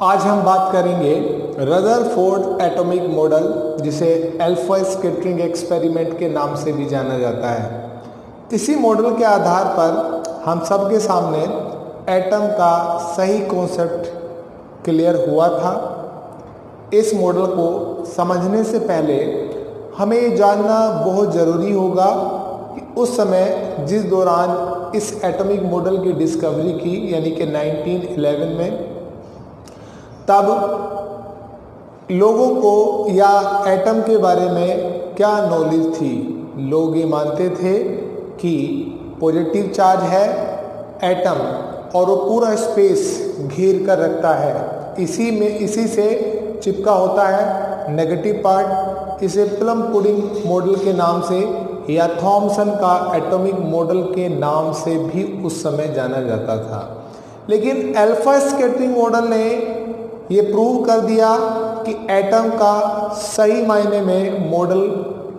आज हम बात करेंगे रदरफोर्ड एटॉमिक मॉडल, जिसे अल्फा स्कैटरिंग एक्सपेरिमेंट के नाम से भी जाना जाता है। इसी मॉडल के आधार पर हम सबके सामने एटम का सही कॉन्सेप्ट क्लियर हुआ था। इस मॉडल को समझने से पहले हमें ये जानना बहुत ज़रूरी होगा कि उस समय जिस दौरान इस एटॉमिक मॉडल की डिस्कवरी की, यानी कि 1911 में, तब लोगों को या एटम के बारे में क्या नॉलेज थी। लोग ये मानते थे कि पॉजिटिव चार्ज है एटम और वो पूरा स्पेस घेर कर रखता है, इसी से चिपका होता है नेगेटिव पार्ट। इसे प्लम पुडिंग मॉडल के नाम से या थॉमसन का एटॉमिक मॉडल के नाम से भी उस समय जाना जाता था। लेकिन अल्फा स्कैटरिंग मॉडल ने ये प्रूव कर दिया कि एटम का सही मायने में मॉडल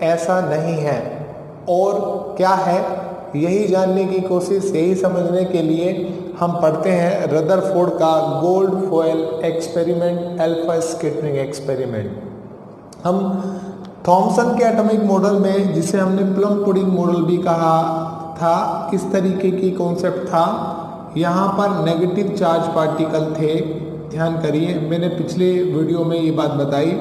ऐसा नहीं है। और क्या है, यही जानने की कोशिश, यही समझने के लिए हम पढ़ते हैं रदरफोर्ड का gold foil experiment, alpha scattering experiment. हम थॉमसन के एटॉमिक मॉडल में, जिसे हमने प्लम पुडिंग मॉडल भी कहा था, किस तरीके की कॉन्सेप्ट था। यहाँ पर नेगेटिव चार्ज पार्टिकल थे, ध्यान करिए, मैंने पिछले वीडियो में ये बात बताई।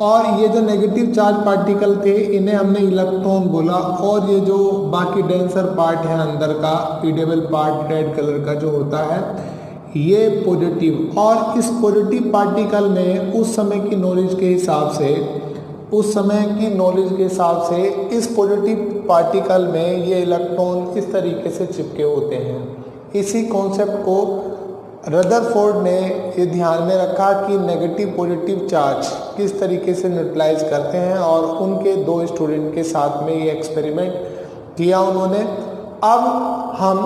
और ये जो नेगेटिव चार्ज पार्टिकल थे, इन्हें हमने इलेक्ट्रॉन बोला। और ये जो बाकी डेंसर पार्ट है अंदर का, पीडेबल पार्ट रेड कलर का जो होता है, ये पॉजिटिव। और इस पॉजिटिव पार्टिकल में उस समय की नॉलेज के हिसाब से इस पॉजिटिव पार्टिकल में ये इलेक्ट्रॉन इस तरीके से चिपके होते हैं। इसी कॉन्सेप्ट को रदरफोर्ड ने ये ध्यान में रखा कि नेगेटिव पॉजिटिव चार्ज किस तरीके से न्यूट्रलाइज करते हैं, और उनके दो स्टूडेंट के साथ में ये एक्सपेरिमेंट किया उन्होंने। अब हम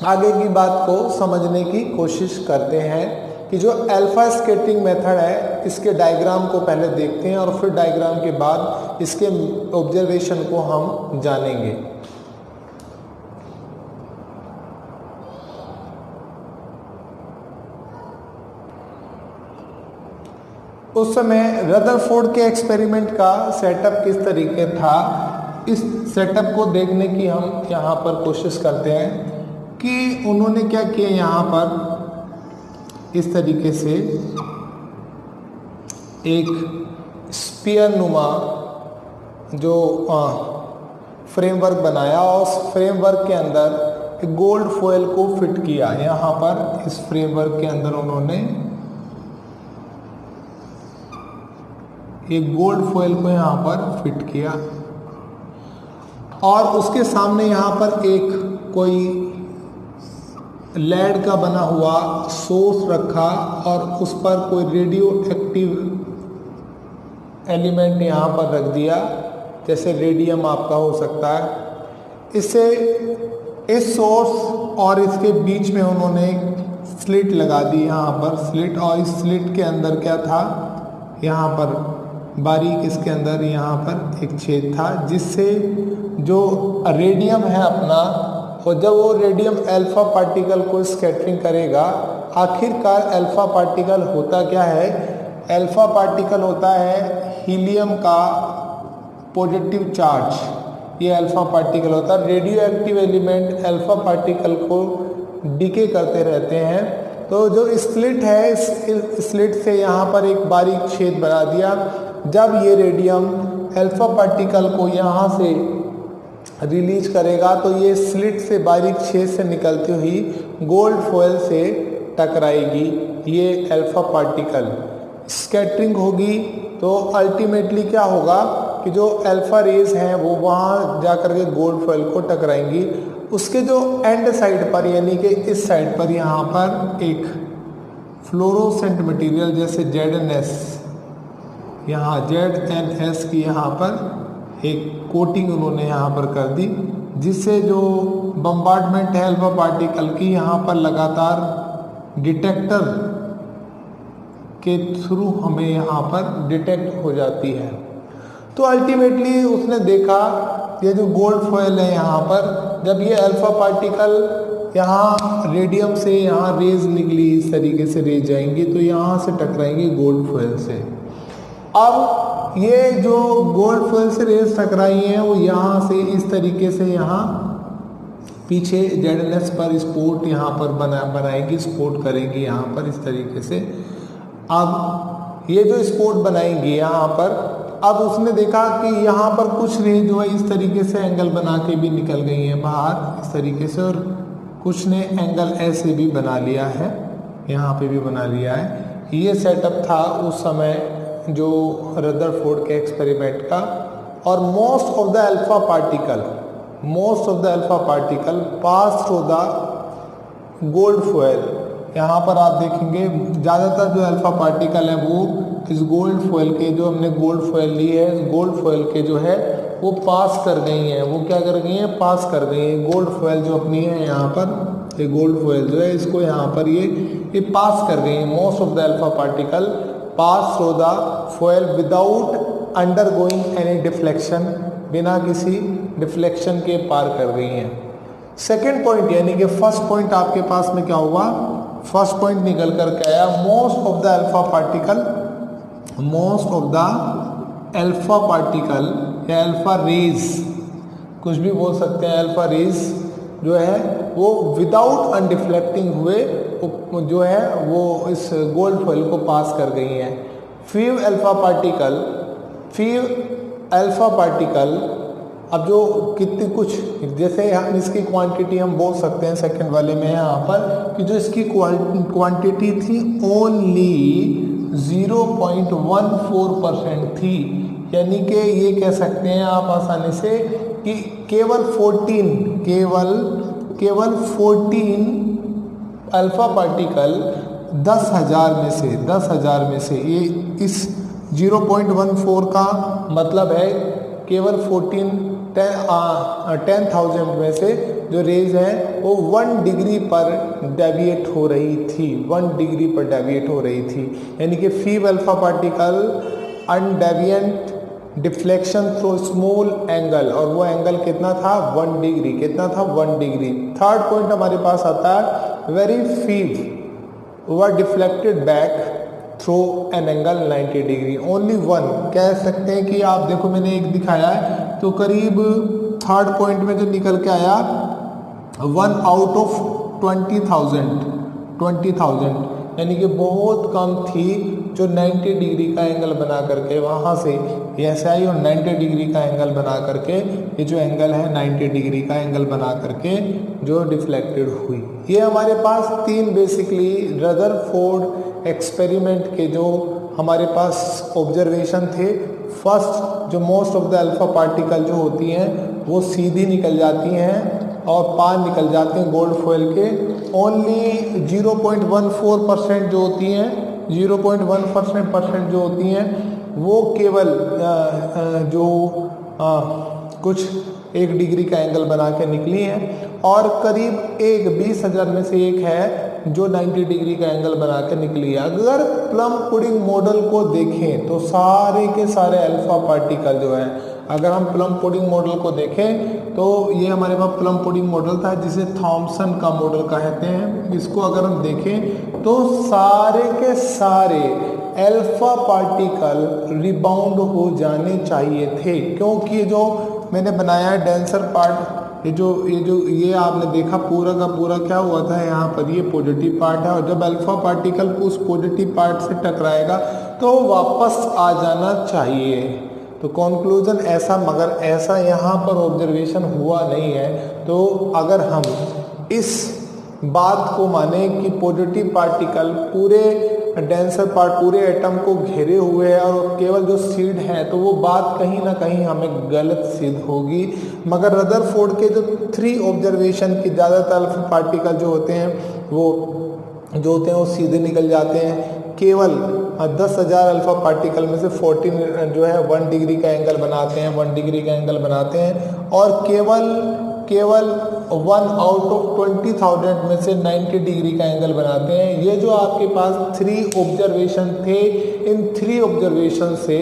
आगे की बात को समझने की कोशिश करते हैं कि जो अल्फा स्कैटरिंग मेथड है, इसके डायग्राम को पहले देखते हैं और फिर डायग्राम के बाद इसके ऑब्जर्वेशन को हम जानेंगे। उस समय रदरफोर्ड के एक्सपेरिमेंट का सेटअप किस तरीके था, इस सेटअप को देखने की हम यहाँ पर कोशिश करते हैं कि उन्होंने क्या किया। यहाँ पर इस तरीके से एक स्फीयर नुमा जो फ्रेमवर्क बनाया, और उस फ्रेमवर्क के अंदर एक गोल्ड फॉयल को फिट किया। यहाँ पर इस फ्रेमवर्क के अंदर उन्होंने एक गोल्ड फॉयल को यहाँ पर फिट किया, और उसके सामने यहाँ पर एक कोई लेड का बना हुआ सोर्स रखा, और उस पर कोई रेडियो एक्टिव एलिमेंट यहाँ पर रख दिया, जैसे रेडियम आपका हो सकता है। इससे इस सोर्स और इसके बीच में उन्होंने स्लिट लगा दी, यहाँ पर स्लिट। और इस स्लिट के अंदर क्या था, यहाँ पर बारीक, इसके अंदर यहाँ पर एक छेद था, जिससे जो रेडियम है अपना, और जब वो रेडियम अल्फा पार्टिकल को स्कैटरिंग करेगा, आखिरकार अल्फा पार्टिकल होता क्या है, अल्फा पार्टिकल होता है हीलियम का पॉजिटिव चार्ज। ये अल्फा पार्टिकल होता है। Radio active element alpha particle को डिके करते रहते हैं। तो जो स्लिट है, इस स्लिट से यहाँ पर एक बारीक छेद बना दिया। जब ये रेडियम अल्फा पार्टिकल को यहाँ से रिलीज करेगा, तो ये स्लिट से बारीक छेद से निकलती हुई गोल्ड फॉयल से टकराएगी। ये अल्फा पार्टिकल स्कैटरिंग होगी, तो अल्टीमेटली क्या होगा कि जो अल्फा रेज हैं वो वहाँ जाकर के गोल्ड फॉयल को टकराएंगी। उसके जो एंड साइड पर, यानी कि इस साइड पर, यहाँ पर एक फ्लोरोसेंट मटेरियल जैसे ZNS, यहाँ ZNS की यहाँ पर एक कोटिंग उन्होंने यहाँ पर कर दी, जिससे जो बम्बार्डमेंट है अल्फा पार्टिकल की, यहाँ पर लगातार डिटेक्टर के थ्रू हमें यहाँ पर डिटेक्ट हो जाती है। तो अल्टीमेटली उसने देखा ये जो गोल्ड फॉयल है यहाँ पर, जब ये अल्फा पार्टिकल यहाँ रेडियम से यहाँ रेज निकली, इस तरीके से रेज जाएंगी तो यहाँ से टकराएंगी गोल्ड फॉयल से। अब ये जो गोल्ड फॉयल से रेज टकराई हैं वो यहाँ से इस तरीके से यहाँ पीछे ZNS पर स्पोर्ट यहाँ पर बनाएंगी, स्पोर्ट करेंगी यहाँ पर इस तरीके से। अब ये जो स्पोर्ट बनाएंगी यहाँ पर, अब उसने देखा कि यहाँ पर कुछ रेज जो है इस तरीके से एंगल बना के भी निकल गई हैं बाहर इस तरीके से, और कुछ ने एंगल ऐसे भी बना लिया है, यहाँ पे भी बना लिया है। ये सेटअप था उस समय जो रदरफोर्ड के एक्सपेरिमेंट का। और most of the alpha particle pass through the gold foil. यहाँ पर आप देखेंगे ज़्यादातर जो अल्फा पार्टिकल है वो इस गोल्ड फॉयल के, जो हमने गोल्ड फॉयल ली है, इस गोल्ड फॉयल के जो है वो पास कर गई हैं। वो क्या कर गई हैं? पास कर गई हैं। गोल्ड फॉयल जो अपनी है यहाँ पर, ये गोल्ड फॉयल जो है इसको यहाँ पर ये पास कर गई हैं। Most of the alpha particle pass through the foil without undergoing any deflection, बिना किसी डिफ्लेक्शन के पार कर गई हैं। सेकेंड पॉइंट यानी कि फर्स्ट पॉइंट आपके पास में क्या हुआ? फर्स्ट पॉइंट निकल कर के आया most of the alpha particle या अल्फा रेज, कुछ भी बोल सकते हैं, अल्फा रेज जो है वो विदाउट अनडिफ्लेक्टिंग हुए जो है वो इस गोल्ड फॉयल को पास कर गई हैं। फ्यू अल्फा पार्टिकल अब जो कितनी कुछ, जैसे हम इसकी क्वांटिटी हम बोल सकते हैं सेकंड वाले में यहाँ पर कि जो इसकी क्वांटिटी थी ओनली 0.14% थी, यानी कि ये कह सकते हैं आप आसानी से कि केवल 14 अल्फा पार्टिकल 10,000 में से ये इस 0.14 का मतलब है केवल 10,000 में से जो रेज है वो 1 डिग्री पर डेविएट हो रही थी, 1 डिग्री पर डेविएट हो रही थी। यानी कि few alpha particle underwent deflection through small angle, और वो एंगल कितना था? 1 डिग्री। कितना था? 1 डिग्री। थर्ड पॉइंट हमारे पास आता है very few were deflected back through an angle 90 degree. Only one कह सकते हैं कि आप देखो मैंने एक दिखाया है तो करीब थर्ड पॉइंट में जो निकल के आया 1 आउट ऑफ 20,000 यानी कि बहुत कम थी जो 90 डिग्री का एंगल बना करके वहाँ से ऐसे आई और 90 डिग्री का एंगल बना करके ये जो एंगल है 90 डिग्री का एंगल बना करके जो डिफ्लेक्टेड हुई। ये हमारे पास 3 बेसिकली रदरफोर्ड एक्सपेरिमेंट के जो हमारे पास ऑब्जर्वेशन थे। फर्स्ट, जो most of the alpha particle जो होती हैं वो सीधी निकल जाती हैं और पार निकल जाते हैं गोल्ड फॉयल के। ओनली 0.14% जो होती हैं 0.1% जो होती हैं वो केवल कुछ 1 डिग्री का एंगल बना के निकली हैं, और करीब 20,000 में से एक है जो 90 डिग्री का एंगल बना के निकली है। अगर प्लम पुडिंग मॉडल को देखें तो सारे के सारे अल्फा पार्टिकल जो है, अगर हम प्लम पुडिंग मॉडल को देखें तो ये हमारे पास प्लम पुडिंग मॉडल था जिसे थॉमसन का मॉडल कहते हैं। इसको अगर हम देखें तो सारे के सारे अल्फा पार्टिकल रिबाउंड हो जाने चाहिए थे, क्योंकि ये जो मैंने बनाया है डेंसर पार्ट, ये आपने देखा पूरा का पूरा क्या हुआ था, यहाँ पर ये पॉजिटिव पार्ट है और जब अल्फा पार्टिकल उस पॉजिटिव पार्ट से टकराएगा तो वापस आ जाना चाहिए। तो कंक्लूजन ऐसा, मगर ऐसा यहाँ पर ऑब्जर्वेशन हुआ नहीं है। तो अगर हम इस बात को माने कि पॉजिटिव पार्टिकल पूरे डेंसर पार्ट पूरे एटम को घेरे हुए है और केवल जो सीड है, तो वो बात कहीं ना कहीं हमें गलत सिद्ध होगी। मगर रदरफोर्ड के जो 3 ऑब्जर्वेशन की ज़्यादातर अल्फा पार्टिकल जो होते हैं वो सीधे निकल जाते हैं। केवल 10,000 अल्फा पार्टिकल में से 14 जो है 1 डिग्री का एंगल बनाते हैं, 1 डिग्री का एंगल बनाते हैं, और केवल 1 आउट ऑफ 20,000 में से 90 डिग्री का एंगल बनाते हैं। ये जो आपके पास 3 ऑब्जर्वेशन थे, इन 3 ऑब्जर्वेशन से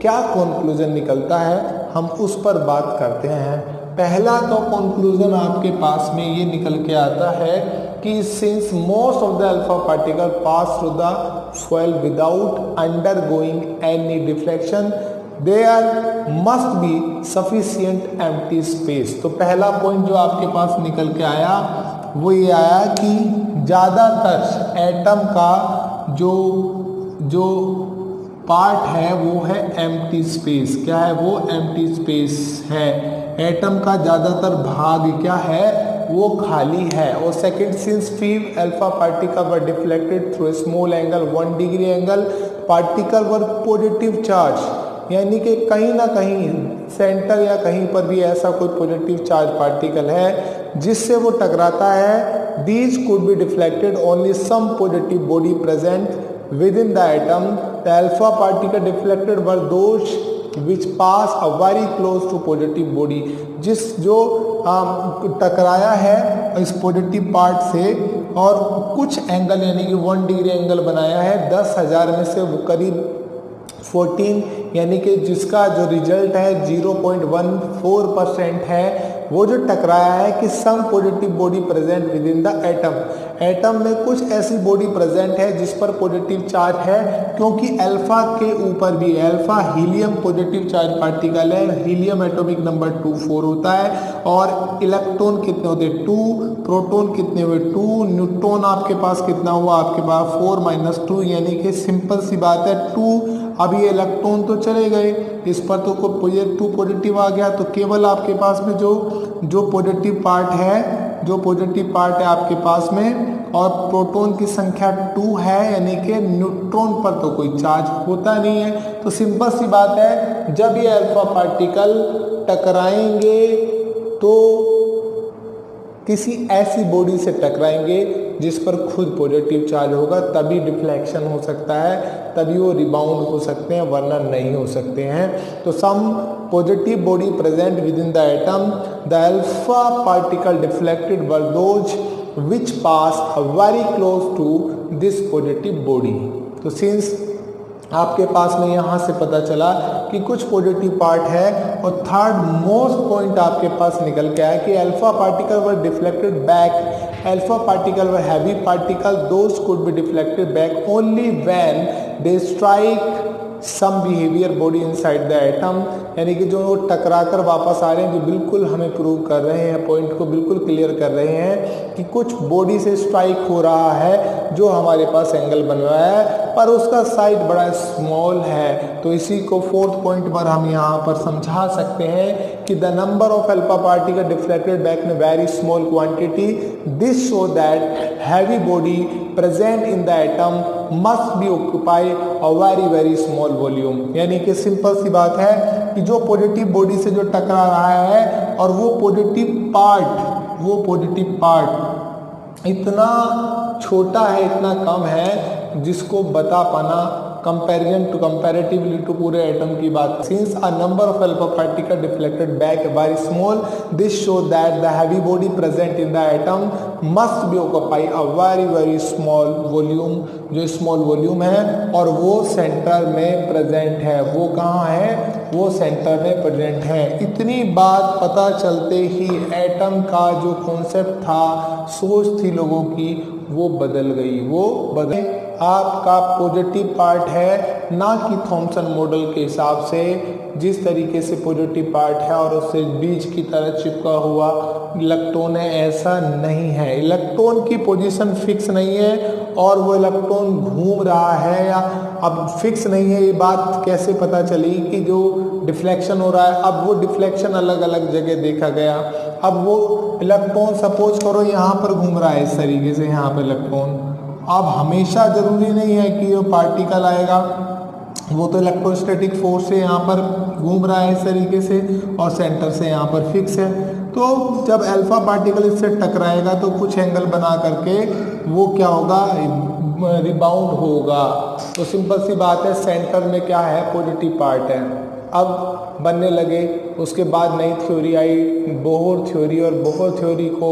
क्या कंक्लूजन निकलता है? हम उस पर बात करते हैं। पहला तो कंक्लूजन आपके पास में ये निकल के आता है कि since most of the alpha particle pass through the foil without undergoing any deflection there must be sufficient empty space. तो पहला पॉइंट जो आपके पास निकल के आया वो ये आया कि ज़्यादातर एटम का जो पार्ट है वो है एम्प्टी स्पेस। क्या है वो? एम्प्टी स्पेस है। एटम का ज़्यादातर भाग क्या है? वो खाली है। और second, since few alpha particle were deflected through small angle 1 degree angle, particle were positive charge, यानी कि कहीं ना कहीं सेंटर या कहीं पर भी ऐसा कोई पॉजिटिव चार्ज पार्टिकल है जिससे वो टकराता है। These could be deflected only some positive body present within the atom. The alpha particle deflected were those which pass a very close to positive body. जो टकराया है इस पॉजिटिव पार्ट से और कुछ एंगल यानी कि 1 डिग्री एंगल बनाया है 10,000 में से वो करीब 14, यानी कि जिसका जो रिजल्ट है 0.14% है, वो जो टकराया है कि some positive body present within the atom. Atom में कुछ ऐसी बॉडी प्रेजेंट है जिस पर पॉजिटिव चार्ज है, क्योंकि अल्फा के ऊपर भी alpha helium positive charge particle है। हीलियम एटॉमिक नंबर 24 होता है और इलेक्ट्रॉन कितने होते हैं? 2। प्रोटॉन कितने हुए? 2। न्यूट्रॉन आपके पास कितना हुआ? आपके पास 4 - 2, यानी कि सिंपल सी बात है 2। अब ये इलेक्ट्रॉन तो चले गए, इस पर तो 2 पॉजिटिव आ गया, तो केवल आपके पास में जो पॉजिटिव पार्ट है आपके पास में, और प्रोटॉन की संख्या 2 है, यानी कि न्यूट्रॉन पर तो कोई चार्ज होता नहीं है। तो सिंपल सी बात है, जब ये अल्फा पार्टिकल टकराएंगे तो किसी ऐसी बॉडी से टकराएंगे जिस पर खुद पॉजिटिव चार्ज होगा, तभी डिफ्लेक्शन हो सकता है, तभी वो रिबाउंड हो सकते हैं, वरना नहीं हो सकते हैं। तो some positive body present within the atom, the alpha particle deflected were those which pass very close to this positive body. तो सिंस आपके पास में यहाँ से पता चला कि कुछ पॉजिटिव पार्ट है, और थर्ड मोस्ट पॉइंट आपके पास निकल के आया कि alpha particle were deflected back. Alpha particle were heavy particle, those could be deflected back only when they strike some behaviour body inside the atom, यानी कि जो टकरा कर वापस आ रहे हैं, जो बिल्कुल हमें प्रूव कर रहे हैं, पॉइंट को बिल्कुल क्लियर कर रहे हैं कि कुछ बॉडी से स्ट्राइक हो रहा है जो हमारे पास एंगल बन रहा है, पर उसका साइज बड़ा स्मॉल है। तो इसी को फोर्थ पॉइंट पर हम यहाँ पर समझा सकते हैं कि the number of alpha particle deflected back in very small quantity, this show that heavy body present in the atom must be occupy a very small volume. यानी कि सिंपल सी बात है कि जो पॉजिटिव बॉडी से जो टकरा रहा है और वो पॉजिटिव पार्ट इतना छोटा है, इतना कम है, जिसको बता पाना कंपैरेटिवली टू पूरे एटम की बात। Since a number of alpha particle deflected back very small, this show that the heavy body present in the atom must be occupy a very small volume. जो स्मॉल वॉल्यूम है और वो centre में present है। वो कहाँ है? वो सेंटर में प्रेजेंट है। इतनी बात पता चलते ही एटम का जो कॉन्सेप्ट था, सोच थी लोगों की, वो बदल गई। आपका पॉजिटिव पार्ट है, ना कि थॉमसन मॉडल के हिसाब से जिस तरीके से पॉजिटिव पार्ट है और उससे बीज की तरह चिपका हुआ इलेक्ट्रॉन है, ऐसा नहीं है। इलेक्ट्रॉन की पोजीशन फिक्स नहीं है और वो इलेक्ट्रॉन घूम रहा है या अब फिक्स नहीं है। ये बात कैसे पता चली कि जो डिफ्लेक्शन हो रहा है, अब वो डिफ्लेक्शन अलग अलग जगह देखा गया। अब वो इलेक्ट्रॉन सपोज करो यहाँ पर घूम रहा है इस तरीके से, यहाँ पर इलेक्ट्रॉन, अब हमेशा जरूरी नहीं है कि जो पार्टिकल आएगा वो तो इलेक्ट्रोस्टैटिक फोर्स से यहाँ पर घूम रहा है इस तरीके से और सेंटर से यहाँ पर फिक्स है। तो जब अल्फा पार्टिकल इससे टकराएगा तो कुछ एंगल बना करके वो क्या होगा? रिबाउंड होगा। तो सिंपल सी बात है, सेंटर में क्या है? पॉजिटिव पार्ट है। अब बनने लगे, उसके बाद नई थ्योरी आई, बोहर थ्योरी, और बोहर थ्योरी को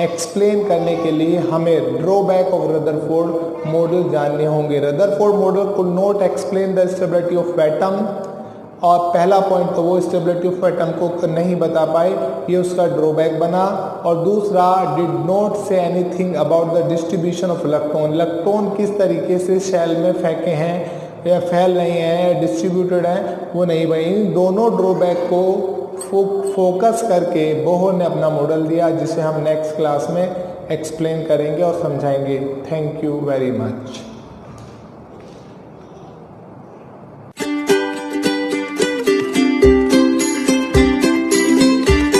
एक्सप्लेन करने के लिए हमें ड्रॉबैक ऑफ रदरफोर्ड मॉडल जानने होंगे। Rutherford model could not explain the stability of atom और पहला पॉइंट तो वो स्टेबिलिटी ऑफ एटम को नहीं बता पाए, ये उसका ड्रॉबैक बना। और दूसरा, did not say anything about the distribution of electron, electron किस तरीके से शेल में फेंके हैं या फैल रहे हैं, डिस्ट्रीब्यूटेड हैं, वो नहीं भाई। इन दोनों ड्रॉबैक को फोकस करके बोहर ने अपना मॉडल दिया, जिसे हम नेक्स्ट क्लास में एक्सप्लेन करेंगे और समझाएंगे। Thank you very much.